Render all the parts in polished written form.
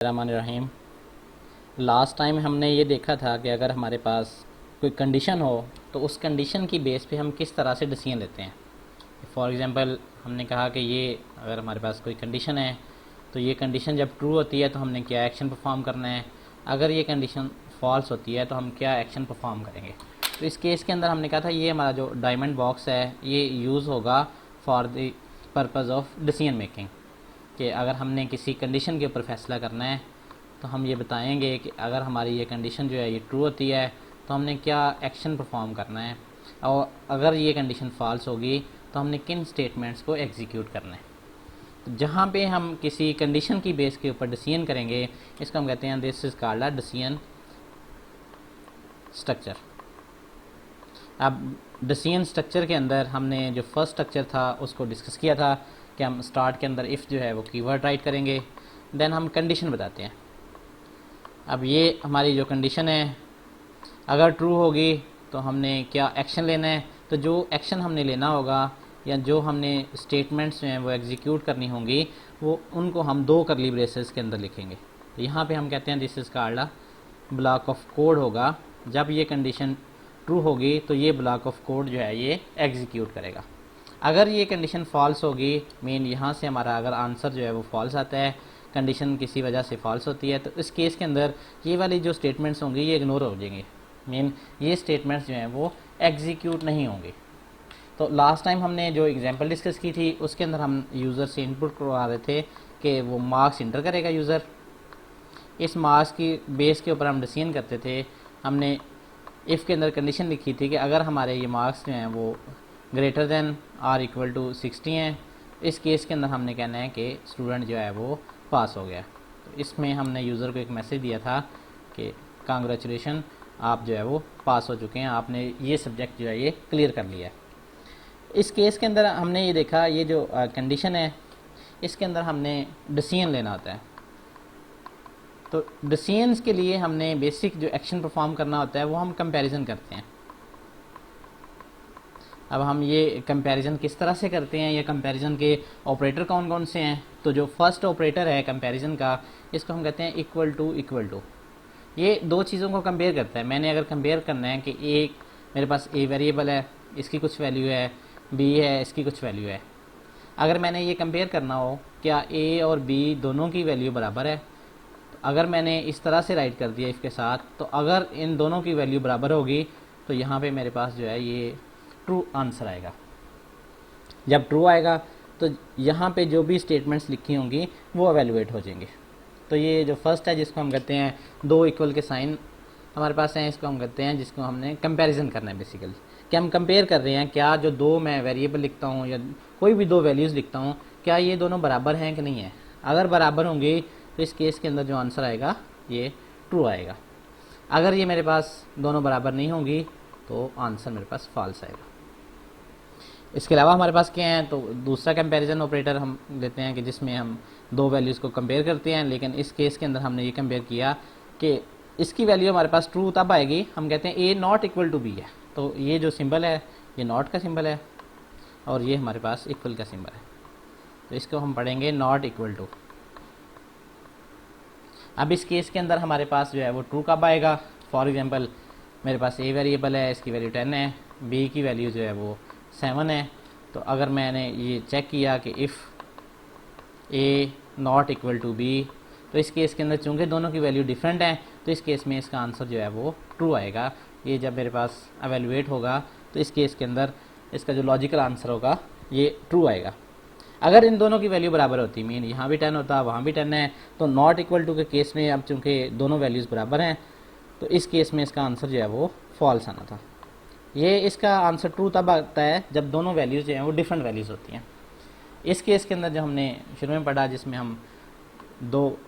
रहीम। Last time हमने ये देखा था कि अगर हमारे पास कोई कंडीशन हो तो उस कंडीशन की बेस पे हम किस तरह से डिसीजन लेते हैं। फॉर एग्ज़ाम्पल हमने कहा कि ये अगर हमारे पास कोई कंडीशन है तो ये कंडीशन जब ट्रू होती है तो हमने क्या एक्शन परफॉर्म करना है, अगर ये कंडीशन फॉल्स होती है तो हम क्या एक्शन परफॉर्म करेंगे। तो इस केस के अंदर हमने कहा था ये हमारा जो डायमंड बॉक्स है ये यूज़ होगा for the purpose of decision making, कि अगर हमने किसी कंडीशन के ऊपर फैसला करना है तो हम ये बताएंगे कि अगर हमारी ये कंडीशन जो है ये ट्रू होती है तो हमने क्या एक्शन परफॉर्म करना है, और अगर ये कंडीशन फॉल्स होगी तो हमने किन स्टेटमेंट्स को एग्जीक्यूट करना है। तो जहाँ पे हम किसी कंडीशन की बेस के ऊपर डिसीजन करेंगे इसको हम कहते हैं this is called a decision structure. अब डिसीजन स्ट्रक्चर के अंदर हमने जो फर्स्ट स्ट्रक्चर था उसको डिस्कस किया था कि हम स्टार्ट के अंदर इफ़ जो है वो कीवर्ड राइट करेंगे, देन हम कंडीशन बताते हैं। अब ये हमारी जो कंडीशन है अगर ट्रू होगी तो हमने क्या एक्शन लेना है, तो जो एक्शन हमने लेना होगा या जो हमने स्टेटमेंट्स जो हैं वो एग्जीक्यूट करनी होंगी वो उनको हम दो करली ब्रेसेस के अंदर लिखेंगे। तो यहाँ पे हम कहते हैं this is called a block of code होगा। जब ये कंडीशन ट्रू होगी तो ये ब्लॉक ऑफ कोड जो है ये एग्जीक्यूट करेगा। अगर ये कंडीशन फॉल्स होगी, मीन यहाँ से हमारा अगर आंसर जो है वो फॉल्स आता है, कंडीशन किसी वजह से फॉल्स होती है, तो इस केस के अंदर ये वाली जो स्टेटमेंट्स होंगी ये इग्नोर हो जाएंगे, मीन ये स्टेटमेंट्स जो हैं वो एग्जीक्यूट नहीं होंगे। तो लास्ट टाइम हमने जो एग्जांपल डिस्कस की थी उसके अंदर हम यूज़र से इनपुट करवा रहे थे कि वो मार्क्स इंटर करेगा यूज़र। इस मार्क्स की बेस के ऊपर हम डिसीजन करते थे। हमने इफ़ के अंदर कंडीशन लिखी थी कि अगर हमारे ये मार्क्स जो हैं वो greater than or equal to 60 हैं, इस केस के अंदर हमने कहना है कि स्टूडेंट जो है वो पास हो गया। तो इसमें हमने यूज़र को एक मैसेज दिया था कि कांग्रेचुलेशन, आप जो है वो पास हो चुके हैं, आपने ये सब्जेक्ट जो है ये क्लियर कर लिया है। इस केस के अंदर हमने ये देखा ये जो कंडीशन है इसके अंदर हमने डिसीजन लेना होता है। तो डिसीजंस के लिए हमने बेसिक जो एक्शन परफॉर्म करना होता है वो हम कंपैरिजन करते हैं। अब हम ये कंपैरिजन किस तरह से करते हैं, या कंपैरिजन के ऑपरेटर कौन कौन से हैं। तो जो फर्स्ट ऑपरेटर है कंपैरिजन का इसको हम कहते हैं इक्वल टू। ये दो चीज़ों को कंपेयर करता है। मैंने अगर कंपेयर करना है कि एक मेरे पास ए वेरिएबल है इसकी कुछ वैल्यू है, बी है इसकी कुछ वैल्यू है, अगर मैंने ये कंपेयर करना हो क्या ए और बी दोनों की वैल्यू बराबर है, तो अगर मैंने इस तरह से राइट कर दिया इसके साथ, तो अगर इन दोनों की वैल्यू बराबर होगी तो यहाँ पे मेरे पास जो है ये ट्रू आंसर आएगा। जब ट्रू आएगा तो यहाँ पे जो भी स्टेटमेंट्स लिखी होंगी वो एवेलुएट हो जाएंगे। तो ये जो फर्स्ट है जिसको हम कहते हैं दो इक्वल के साइन हमारे पास हैं, इसको हम कहते हैं जिसको हमने कंपैरिजन करना है बेसिकली, कि हम कंपेयर कर रहे हैं क्या जो दो मैं वेरिएबल लिखता हूँ या कोई भी दो वैल्यूज़ लिखता हूँ क्या ये दोनों बराबर हैं कि नहीं है। अगर बराबर होंगे तो इस केस के अंदर जो आंसर आएगा ये ट्रू आएगा। अगर ये मेरे पास दोनों बराबर नहीं होंगी तो आंसर मेरे पास फॉल्स आएगा। इसके अलावा हमारे पास क्या है, तो दूसरा कंपैरिजन ऑपरेटर हम लेते हैं कि जिसमें हम दो वैल्यूज़ को कंपेयर करते हैं, लेकिन इस केस के अंदर हमने ये कंपेयर किया कि इसकी वैल्यू हमारे पास ट्रू तब आएगी, हम कहते हैं ए नॉट इक्वल टू बी है। तो ये जो सिंबल है ये नॉट का सिंबल है और ये हमारे पास इक्वल का सिंबल है, तो इसको हम पढ़ेंगे नॉट इक्वल टू। अब इस केस के अंदर हमारे पास जो है वो ट्रू कब आएगा। फॉर एग्जांपल मेरे पास ए वेरिएबल है, इसकी वैल्यू 10 है, बी की वैल्यू जो है वो 7 है। तो अगर मैंने ये चेक किया कि if a not equal to b, तो इस केस के अंदर चूँकि दोनों की वैल्यू डिफरेंट है तो इस केस में इसका आंसर जो है वो ट्रू आएगा। ये जब मेरे पास एवेलुएट होगा तो इस केस के अंदर इसका जो लॉजिकल आंसर होगा ये ट्रू आएगा। अगर इन दोनों की वैल्यू बराबर होती, मीन यहाँ भी 10 होता वहाँ भी 10 है, तो नॉट इक्वल टू के केस में अब चूँकि दोनों वैल्यूज़ बराबर हैं तो इस केस में इसका आंसर जो है वो फॉल्स आना था। ये इसका आंसर ट्रू तब आता है जब दोनों वैल्यूज़ जो हैं वो डिफरेंट वैल्यूज़ होती हैं। इस केस के अंदर जो हमने शुरू में पढ़ा जिसमें हम दो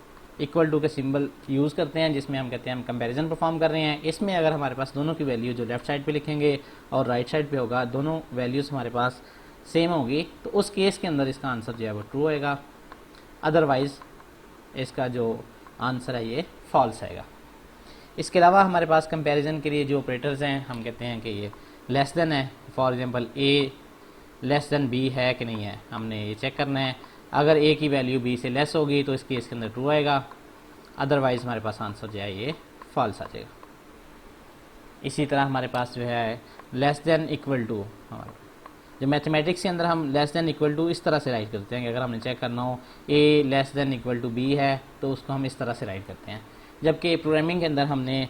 इक्वल टू के सिंबल यूज़ करते हैं, जिसमें हम कहते हैं हम कंपैरिजन परफॉर्म कर रहे हैं, इसमें अगर हमारे पास दोनों की वैल्यू जो लेफ्ट साइड पे लिखेंगे और राइट साइड पे होगा दोनों वैल्यूज़ हमारे पास सेम होगी, तो उस केस के अंदर इसका आंसर जो है वो ट्रू होएगा। अदरवाइज़ इसका जो आंसर है ये फॉल्स आएगा। इसके अलावा हमारे पास कंपैरिजन के लिए जो ऑपरेटर्स हैं हम कहते हैं कि ये लेस देन है। For example a less than b है कि नहीं है, हमने ये चेक करना है। अगर ए की वैल्यू बी से लेस होगी तो इस केस के अंदर ट्रू आएगा, अदरवाइज हमारे पास आंसर जो है ये फॉल्स आ जाएगा। इसी तरह हमारे पास जो है लेस देन इक्वल टू, जो मैथमेटिक्स के अंदर हम लेस देन इक्वल टू इस तरह से राइट करते हैं कि अगर हमने चेक करना हो A less than equal to B है तो उसको हम इस तरह से राइट करते हैं, जबकि प्रोग्रामिंग के अंदर हमने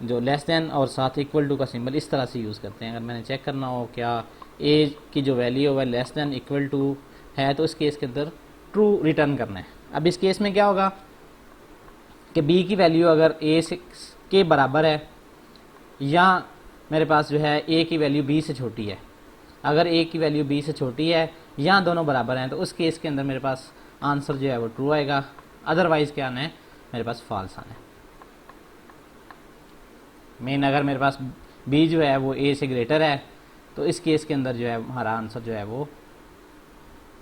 जो लेस देन और साथ इक्वल टू का सिंबल इस तरह से यूज़ करते हैं। अगर मैंने चेक करना हो क्या ए की जो वैल्यू है वह लेस देन इक्वल टू है तो इस केस के अंदर ट्रू रिटर्न करना है। अब इस केस में क्या होगा कि बी की वैल्यू अगर ए से के बराबर है या मेरे पास जो है ए की वैल्यू बी से छोटी है, अगर ए की वैल्यू बी से छोटी है या दोनों बराबर हैं तो उस केस के अंदर मेरे पास आंसर जो है वो ट्रू आएगा, अदरवाइज क्या आना है मेरे पास फॉल्स आना है। मेन अगर मेरे पास बी जो है वो ए से ग्रेटर है तो इस केस के अंदर जो है हमारा आंसर जो है वो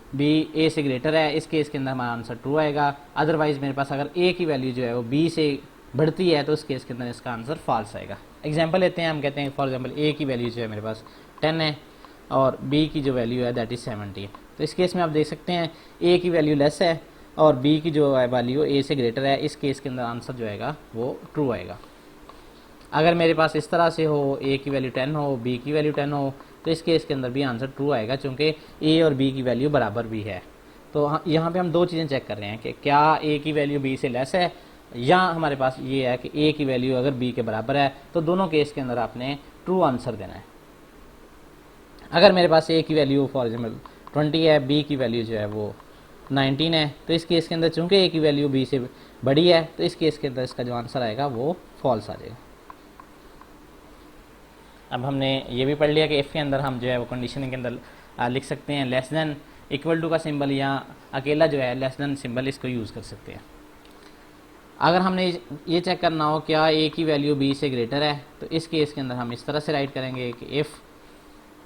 बी ए से ग्रेटर है, इस केस के अंदर हमारा आंसर ट्रू आएगा। अदरवाइज मेरे पास अगर ए की वैल्यू जो है वो बी से बढ़ती है तो उस केस के अंदर इसका आंसर फॉल्स आएगा। एग्जांपल लेते हैं, हम कहते हैं फॉर एग्जांपल ए की वैल्यू जो है मेरे पास 10 है और बी की जो वैल्यू है दैट इज़ 70। तो इस केस में आप देख सकते हैं ए की वैल्यू लेस है और बी की जो है वैल्यू ए से ग्रेटर है, इस केस के अंदर आंसर जो आएगा वो ट्रू आएगा। अगर मेरे पास इस तरह से हो ए की वैल्यू 10 हो बी की वैल्यू 10 हो तो इस केस के अंदर भी आंसर ट्रू आएगा क्योंकि ए और बी की वैल्यू बराबर भी है। तो यहाँ पे हम दो चीज़ें चेक कर रहे हैं कि क्या ए की वैल्यू बी से लेस है या हमारे पास ये है कि ए की वैल्यू अगर बी के बराबर है, तो दोनों केस के अंदर आपने ट्रू आंसर देना है। अगर मेरे पास ए की वैल्यू फॉर एग्जाम्पल 20 है, बी की वैल्यू जो है वो 19 है, तो इस केस के अंदर चूंकि ए की वैल्यू बी से बड़ी है तो इस केस के अंदर इसका जो आंसर आएगा वो फॉल्स आ जाएगा। अब हमने ये भी पढ़ लिया कि इफ़ के अंदर हम जो है वो कंडीशनिंग के अंदर लिख सकते हैं लेस देन इक्वल टू का सिंबल या अकेला जो है लेस देन सिंबल इसको यूज़ कर सकते हैं। अगर हमने ये चेक करना हो क्या ए की वैल्यू बी से ग्रेटर है तो इस केस के अंदर हम इस तरह से राइट करेंगे कि इफ़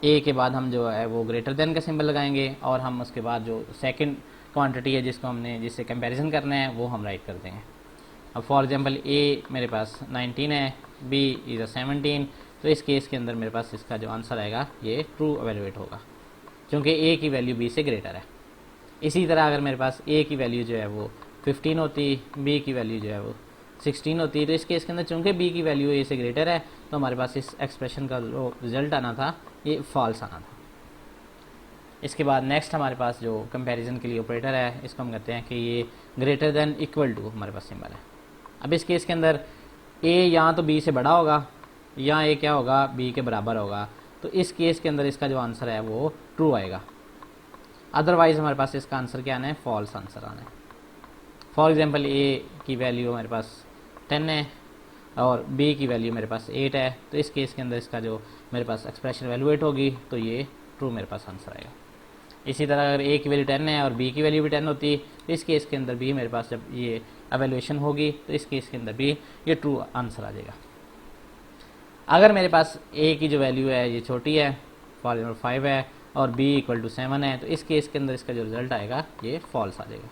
ए के बाद हम जो है वो ग्रेटर देन का सिंबल लगाएंगे और हम उसके बाद जो सेकंड क्वांटिटी है जिसको हमने जिससे कंपैरिजन करना है वो हम राइट कर देंगे। अब फॉर एग्जांपल ए मेरे पास 19 है, बी इज़ 17, तो इस केस के अंदर मेरे पास इसका जो आंसर आएगा ये ट्रू एवेलुएट होगा क्योंकि ए की वैल्यू बी से ग्रेटर है। इसी तरह अगर मेरे पास ए की वैल्यू जो है वो 15 होती, बी की वैल्यू जो है वो 16 होती, तो इस केस के अंदर चूंकि बी की वैल्यू ए से ग्रेटर है तो हमारे पास इस एक्सप्रेशन का जो रिजल्ट आना था ये फॉल्स आना था। इसके बाद नेक्स्ट हमारे पास जो कंपैरिजन के लिए ऑपरेटर है इसको हम कहते हैं कि ये ग्रेटर देन इक्वल टू हमारे पास सिंबल है। अब इस केस के अंदर ए या तो बी से बड़ा होगा या ए क्या होगा बी के बराबर होगा, तो इस केस के अंदर इसका जो आंसर है वो ट्रू आएगा। अदरवाइज हमारे पास इसका आंसर क्या आना है फॉल्स आंसर आना है। फॉर एग्जांपल ए की वैल्यू मेरे पास 10 है और बी की वैल्यू मेरे पास 8 है, तो इस केस के अंदर इसका जो मेरे पास एक्सप्रेशन एवेलुएट होगी तो ये ट्रू मेरे पास आंसर आएगा। इसी तरह अगर ए की वैल्यू 10 है और बी की वैल्यू भी 10 होती तो इस केस के अंदर भी मेरे पास जब ये एवेलुएशन होगी तो इस केस के अंदर भी ये ट्रू आंसर आ जाएगा। अगर मेरे पास ए की जो वैल्यू है ये छोटी है फॉर एग्जाम्पल 5 है और बी इक्वल टू 7 है, तो इस केस के अंदर इसका जो रिजल्ट आएगा ये फॉल्स आ जाएगा।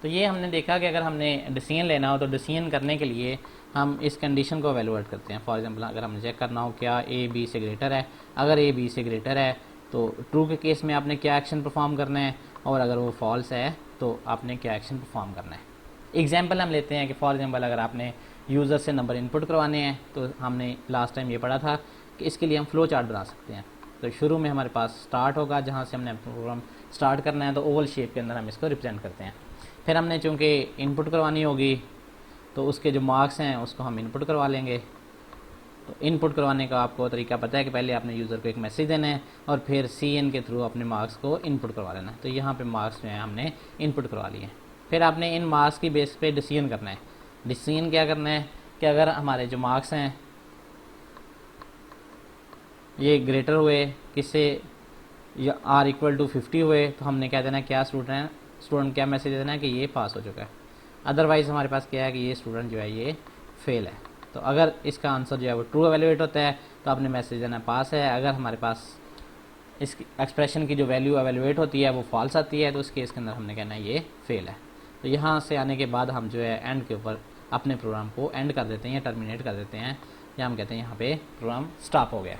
तो ये हमने देखा कि अगर हमने डिसीजन लेना हो तो डिसीजन करने के लिए हम इस कंडीशन को एवेलुएट करते हैं। फॉर एग्जांपल अगर हमें चेक करना हो क्या ए बी से ग्रेटर है, अगर ए बी से ग्रेटर है तो ट्रू के केस में आपने क्या एक्शन परफॉर्म करना है और अगर वो फॉल्स है तो आपने क्या एक्शन परफॉर्म करना है। एग्जाम्पल हम लेते हैं कि फॉर एग्जांपल अगर आपने यूज़र से नंबर इनपुट करवाने हैं तो हमने लास्ट टाइम ये पढ़ा था कि इसके लिए हम फ्लो चार्ट बना सकते हैं। तो शुरू में हमारे पास स्टार्ट होगा जहाँ से हमने प्रोग्राम स्टार्ट करना है, तो ओवल शेप के अंदर हम इसको रिप्रेजेंट करते हैं। फिर हमने चूँकि इनपुट करवानी होगी तो उसके जो मार्क्स हैं उसको हम इनपुट करवा लेंगे। तो इनपुट करवाने का आपको तरीका पता है कि पहले आपने यूज़र को एक मैसेज देना है और फिर CN के थ्रू अपने मार्क्स को इनपुट करवा लेना है। तो यहाँ पे मार्क्स जो है हमने इनपुट करवा लिए हैं। फिर आपने इन मार्क्स की बेस पे डिसीजन करना है। डिसीजन क्या करना है कि अगर हमारे जो मार्क्स हैं ये ग्रेटर हुए किससे या R इक्वल टू 50 हुए तो हमने क्या देना है, क्या स्टूडेंट क्या मैसेज देना है कि ये पास हो चुका है। अदरवाइज़ हमारे पास क्या है कि ये स्टूडेंट जो है ये फेल है। तो अगर इसका आंसर जो है वो ट्रू एवेलुएट होता है तो आपने मैसेज देना पास है। अगर हमारे पास इस एक्सप्रेशन की जो वैल्यू एवेलुएट होती है वो फॉल्स आती है तो उस केस के अंदर हमने कहना है ये फेल है। तो यहाँ से आने के बाद हम जो है एंड के ऊपर अपने प्रोग्राम को एंड कर देते हैं या टर्मिनेट कर देते हैं, या हम कहते हैं यहाँ पे प्रोग्राम स्टॉप हो गया।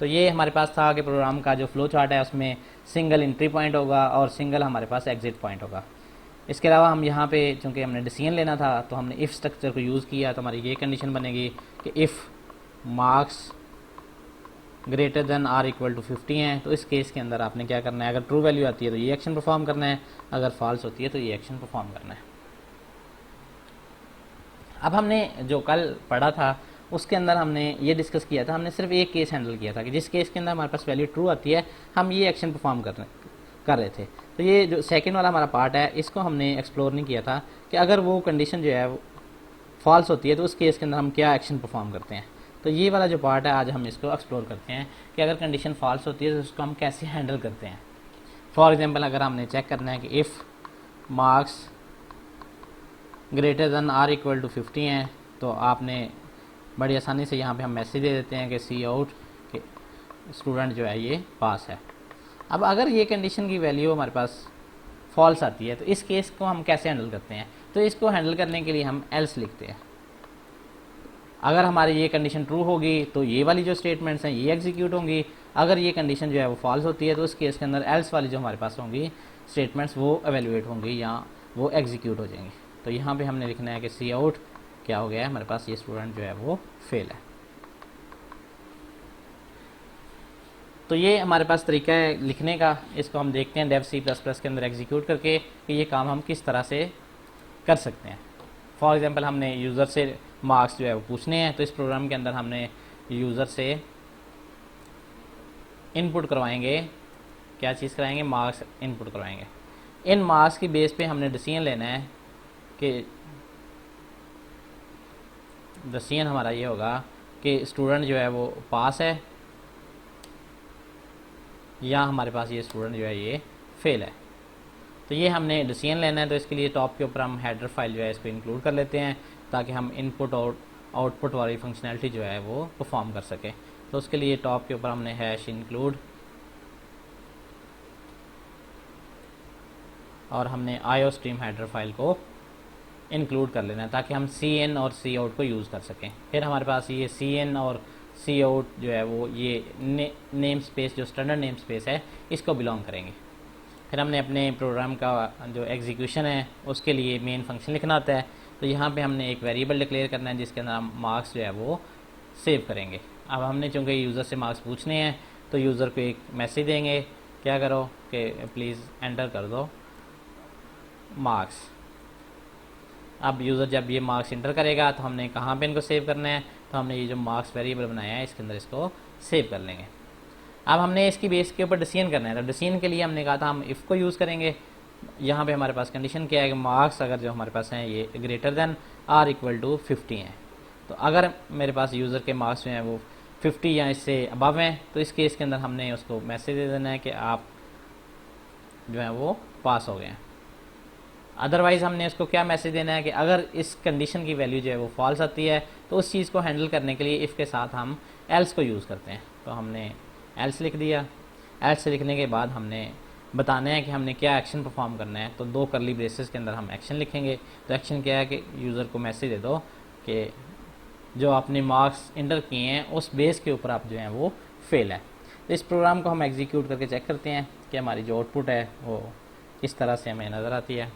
तो ये हमारे पास था कि प्रोग्राम का जो फ्लो चार्ट है उसमें सिंगल एंट्री पॉइंट होगा और सिंगल हमारे पास एग्जिट पॉइंट होगा। इसके अलावा हम यहाँ पे चूँकि हमने डिसीजन लेना था तो हमने इफ़ स्ट्रक्चर को यूज़ किया, तो हमारी ये कंडीशन बनेगी कि if marks greater than or equal to 50 हैं, तो इस केस के अंदर आपने क्या करना है, अगर ट्रू वैल्यू आती है तो ये एक्शन परफॉर्म करना है, अगर फॉल्स होती है तो ये एक्शन परफॉर्म करना है। अब हमने जो कल पढ़ा था उसके अंदर हमने ये डिस्कस किया था, हमने सिर्फ एक केस हैंडल किया था कि जिस केस के अंदर हमारे पास वैल्यू ट्रू आती है हम ये एक्शन परफॉर्म कर रहे थे। तो ये जो सेकंड वाला हमारा पार्ट है इसको हमने एक्सप्लोर नहीं किया था कि अगर वो कंडीशन जो है फॉल्स होती है तो उस केस के अंदर हम क्या एक्शन परफॉर्म करते हैं। तो ये वाला जो पार्ट है आज हम इसको एक्सप्लोर करते हैं कि अगर कंडीशन फॉल्स होती है तो उसको हम कैसे हैंडल करते हैं। फॉर एग्जांपल अगर हमने चेक करना है कि if marks greater than or equal to 50 हैं, तो आपने बड़ी आसानी से यहाँ पे हम मैसेज दे देते हैं कि सी आउट कि स्टूडेंट जो है ये पास है। अब अगर ये कंडीशन की वैल्यू हमारे पास फॉल्स आती है तो इस केस को हम कैसे हैंडल करते हैं। तो इसको हैंडल करने के लिए हम एल्स लिखते हैं। अगर हमारी ये कंडीशन ट्रू होगी तो ये वाली जो स्टेटमेंट्स हैं ये एग्जीक्यूट होंगी, अगर ये कंडीशन जो है वो फॉल्स होती है तो उस केस के अंदर एल्स वाली जो हमारे पास होंगी स्टेटमेंट्स वो एवेल्युएट होंगी या वो एग्जीक्यूट हो जाएंगी। तो यहाँ पे हमने लिखना है कि सी आउट क्या हो गया है, हमारे पास ये स्टूडेंट जो है वो फेल है। तो ये हमारे पास तरीका है लिखने का, इसको हम देखते हैं डेव सी प्लस प्लस के अंदर एग्जीक्यूट करके कि ये काम हम किस तरह से कर सकते हैं। फॉर एग्जांपल हमने यूज़र से मार्क्स जो है वो पूछने हैं, तो इस प्रोग्राम के अंदर हमने यूज़र से इनपुट करवाएंगे, क्या चीज़ कराएंगे, मार्क्स इनपुट करवाएंगे। इन मार्क्स की बेस पे हमने डिसीजन लेना है कि डिसीजन हमारा ये होगा कि स्टूडेंट जो है वो पास है या हमारे पास ये स्टूडेंट जो है ये फेल है। तो ये हमने डिसीजन लेना है, तो इसके लिए टॉप के ऊपर हम हेडर फाइल जो है इसको इंक्लूड कर लेते हैं ताकि हम इनपुट और आउटपुट वाली फंक्शनैलिटी जो है वो परफॉर्म कर सकें। तो उसके लिए टॉप के ऊपर हमने हैश इंक्लूड और हमने आईओ स्ट्रीम हेडर फाइल को इंक्लूड कर लेना है ताकि हम सी इन और सी आउट को यूज़ कर सकें। फिर हमारे पास ये सी इन और सी आउट जो है वो ये नेम स्पेस जो स्टैंडर्ड नेम स्पेस है इसको बिलोंग करेंगे। फिर हमने अपने प्रोग्राम का जो एग्जीक्यूशन है उसके लिए मेन फंक्शन लिखना होता है। तो यहाँ पे हमने एक वेरिएबल डिक्लेयर करना है जिसके अंदर हम मार्क्स जो है वो सेव करेंगे। अब हमने चूँकि यूज़र से मार्क्स पूछने हैं तो यूज़र को एक मैसेज देंगे, क्या करो कि प्लीज़ एंटर कर दो मार्क्स। अब यूज़र जब ये मार्क्स इंटर करेगा तो हमने कहाँ पे इनको सेव करना है, तो हमने ये जो मार्क्स वेरिएबल बनाया है इसके अंदर इसको सेव कर लेंगे। अब हमने इसकी बेस के ऊपर डिसीजन करना है, तो डिसीजन के लिए हमने कहा था हम इफ़ को यूज़ करेंगे। यहाँ पे हमारे पास कंडीशन क्या है कि मार्क्स अगर जो हमारे पास हैं ये greater than or equal to 50 हैं। तो अगर मेरे पास यूज़र के मार्क्स जो हैं वो 50 या इससे अबव हैं तो इस केस के अंदर हमने उसको मैसेज दे देना है कि आप जो है वो पास हो गए हैं। अदरवाइज़ हमने इसको क्या मैसेज देना है कि अगर इस कंडीशन की वैल्यू जो है वो फॉल्स आती है तो उस चीज़ को हैंडल करने के लिए इफ़ के साथ हम एल्स को यूज़ करते हैं। तो हमने एल्स लिख दिया। एल्स लिखने के बाद हमने बताना है कि हमने क्या एक्शन परफॉर्म करना है। तो दो करली ब्रेसेस के अंदर हम एक्शन लिखेंगे। तो एक्शन क्या है कि यूज़र को मैसेज दे दो कि जो आपने मार्क्स इंटर किए हैं उस बेस के ऊपर आप जो हैं वो फेल है। तो इस प्रोग्राम को हम एग्जीक्यूट करके चेक करते हैं कि हमारी जो आउटपुट है वो किस तरह से हमें नज़र आती है।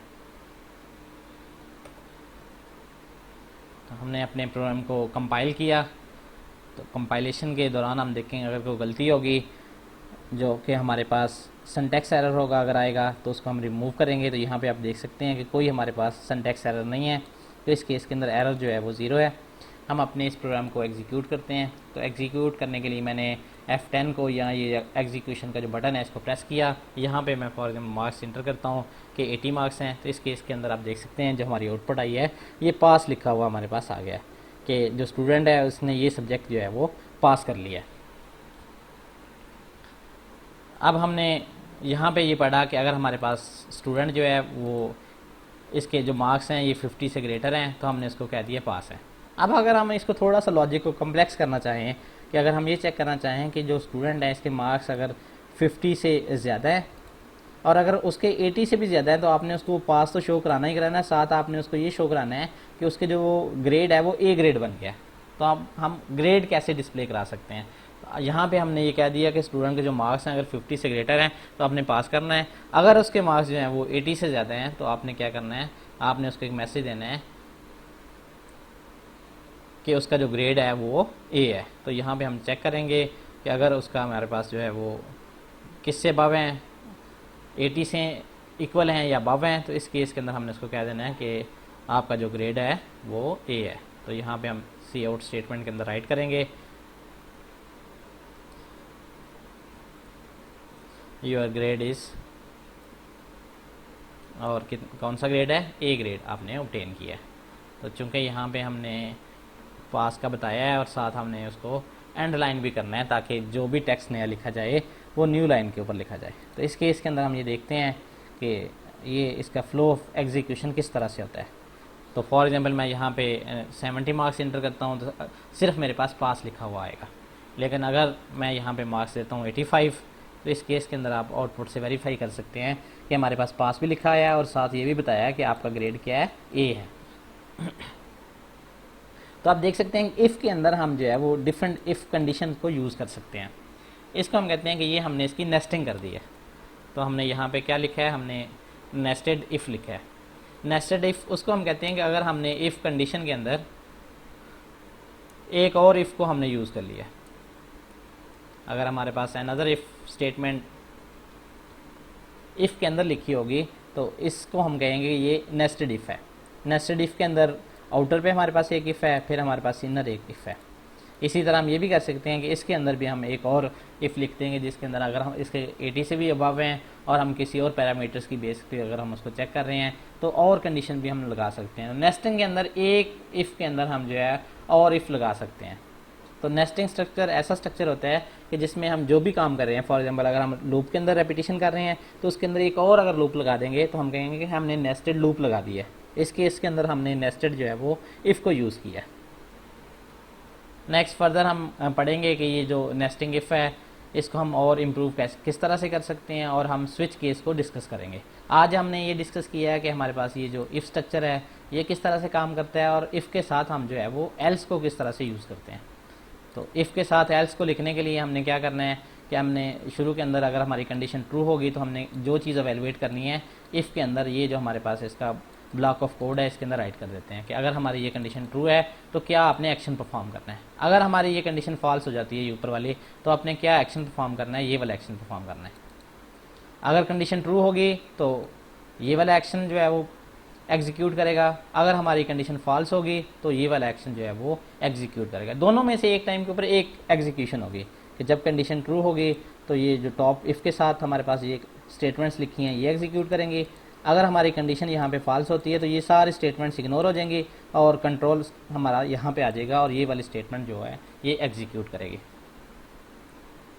तो हमने अपने प्रोग्राम को कंपाइल किया, तो कंपाइलेशन के दौरान हम देखेंगे अगर कोई गलती होगी जो कि हमारे पास सिंटैक्स एरर होगा, अगर आएगा तो उसको हम रिमूव करेंगे। तो यहाँ पे आप देख सकते हैं कि कोई हमारे पास सिंटैक्स एरर नहीं है, तो इस केस के अंदर एरर जो है वो 0 है। हम अपने इस प्रोग्राम को एग्जीक्यूट करते हैं। तो एग्जीक्यूट करने के लिए मैंने F10 को या ये एग्जीक्यूशन का जो बटन है इसको प्रेस किया। यहाँ पे मैं फॉर एग्जाम्पल मार्क्स इंटर करता हूँ कि 80 मार्क्स हैं। तो इस केस के अंदर आप देख सकते हैं जो हमारी आउटपुट आई है ये पास लिखा हुआ हमारे पास आ गया है कि जो स्टूडेंट है उसने ये सब्जेक्ट जो है वो पास कर लिया है। अब हमने यहाँ पे ये पढ़ा कि अगर हमारे पास स्टूडेंट जो है वो इसके जो मार्क्स हैं ये 50 से ग्रेटर हैं तो हमने इसको कह दिया पास है। अब अगर हम इसको थोड़ा सा लॉजिक को कम्प्लेक्स करना चाहें कि अगर हम ये चेक करना चाहें कि जो स्टूडेंट है इसके मार्क्स अगर 50 से ज़्यादा है और अगर उसके 80 से भी ज़्यादा है तो आपने उसको पास तो शो कराना ही कराना है, साथ आपने उसको ये शो कराना है कि उसके जो ग्रेड है वो ए ग्रेड बन गया। तो अब हम ग्रेड कैसे डिस्प्ले करा सकते हैं। तो यहाँ पे हमने ये कह दिया कि स्टूडेंट के जो मार्क्स हैं अगर 50 से ग्रेटर हैं तो आपने पास करना है, अगर उसके मार्क्स जो हैं वो 80 से ज़्यादा हैं तो आपने क्या करना है, आपने उसको एक मैसेज देना है कि उसका जो ग्रेड है वो ए है। तो यहाँ पे हम चेक करेंगे कि अगर उसका हमारे पास जो है वो किससे अबव हैं, 80 से इक्वल हैं या अबव हैं, तो इस केस के अंदर हमने उसको कह देना है कि आपका जो ग्रेड है वो ए है। तो यहाँ पे हम सी आउट स्टेटमेंट के अंदर राइट करेंगे योर ग्रेड इज़, और कौन सा ग्रेड है, ए ग्रेड आपने ऑब्टेन किया है। तो चूंकि यहाँ पे हमने पास का बताया है और साथ हमने उसको एंड लाइन भी करना है ताकि जो भी टेक्स्ट नया लिखा जाए वो न्यू लाइन के ऊपर लिखा जाए। तो इस केस के अंदर हम ये देखते हैं कि ये इसका फ्लो ऑफ एग्जीक्यूशन किस तरह से होता है। तो फॉर एग्जांपल मैं यहाँ पे 70 मार्क्स इंटर करता हूँ तो सिर्फ मेरे पास पास लिखा हुआ आएगा, लेकिन अगर मैं यहाँ पे मार्क्स देता हूँ 85, तो इस केस के अंदर आप आउटपुट से वेरीफाई कर सकते हैं कि हमारे पास पास भी लिखा है और साथ ये भी बताया है कि आपका ग्रेड क्या है, ए है। तो आप देख सकते हैं इफ़ के अंदर हम जो है वो डिफरेंट इफ़ कंडीशन को यूज़ कर सकते हैं। इसको हम कहते हैं कि ये हमने इसकी नेस्टिंग कर दी है। तो हमने यहाँ पे क्या लिखा है, हमने नेस्टेड इफ़ लिखा है। नेस्टेड इफ़ उसको हम कहते हैं कि अगर हमने इफ़ कंडीशन के अंदर एक और इफ़ को हमने यूज़ कर लिया, अगर हमारे पास अनदर इफ़ स्टेटमेंट इफ़ के अंदर लिखी होगी तो इसको हम कहेंगे कि ये नेस्टेड इफ़ है। नेस्टेड इफ़ के अंदर आउटर पे हमारे पास एक इफ़ है, फिर हमारे पास इनर एक इफ़ है। इसी तरह हम ये भी कर सकते हैं कि इसके अंदर भी हम एक और इफ़ लिख देंगे जिसके अंदर अगर हम इसके 80 से भी अबव हैं और हम किसी और पैरामीटर्स की बेस पे अगर हम उसको चेक कर रहे हैं तो और कंडीशन भी हम लगा सकते हैं। नेस्टिंग के अंदर एक इफ़ के अंदर हम जो है और इफ़ लगा सकते हैं। तो नेस्टिंग स्ट्रक्चर ऐसा स्ट्रक्चर होता है कि जिसमें हम जो भी काम कर रहे हैं, फॉर एग्जांपल अगर हम लूप के अंदर रेपिटेशन कर रहे हैं तो उसके अंदर एक और अगर लूप लगा देंगे तो हम कहेंगे कि हमने नेस्टेड लूप लगा दिया है। इस केस के अंदर हमने नेस्टेड जो है वो इफ़ को यूज़ किया। नेक्स्ट फर्दर हम पढ़ेंगे कि ये जो नेस्टिंग इफ़ है इसको हम और इम्प्रूव किस तरह से कर सकते हैं और हम स्विच केस को डिस्कस करेंगे। आज हमने ये डिस्कस किया है कि हमारे पास ये जो इफ़ स्ट्रक्चर है ये किस तरह से काम करता है और इफ़ के साथ हम जो है वो एल्स को किस तरह से यूज़ करते हैं। तो इफ़ के साथ एल्स को लिखने के लिए हमने क्या करना है कि हमने शुरू के अंदर अगर हमारी कंडीशन ट्रू होगी तो हमने जो चीज़ एवेलुएट करनी है इफ़ के अंदर, ये जो हमारे पास इसका ब्लॉक ऑफ कोड है इसके अंदर राइट कर देते हैं कि अगर हमारी ये कंडीशन ट्रू है तो क्या आपने एक्शन परफॉर्म करना है। अगर हमारी ये कंडीशन फॉल्स हो जाती है ऊपर वाली तो आपने क्या एक्शन परफॉर्म करना है, ये वाला एक्शन परफॉर्म करना है। अगर कंडीशन ट्रू होगी तो ये वाला एक्शन जो है वो एग्जीक्यूट करेगा, अगर हमारी कंडीशन फॉल्स होगी तो ये वाला एक्शन जो है वो एग्जीक्यूट करेगा। दोनों में से एक टाइम के ऊपर एक एग्जीक्यूशन होगी कि जब कंडीशन ट्रू होगी तो ये जो टॉप इफ़ के साथ हमारे पास ये स्टेटमेंट्स लिखी हैं ये एग्जीक्यूट करेंगी। अगर हमारी कंडीशन यहाँ पे फॉल्स होती है तो ये सारे स्टेटमेंट्स इग्नोर हो जाएंगी और कंट्रोल हमारा यहाँ पे आ जाएगा और ये वाली स्टेटमेंट जो है ये एग्जीक्यूट करेगी।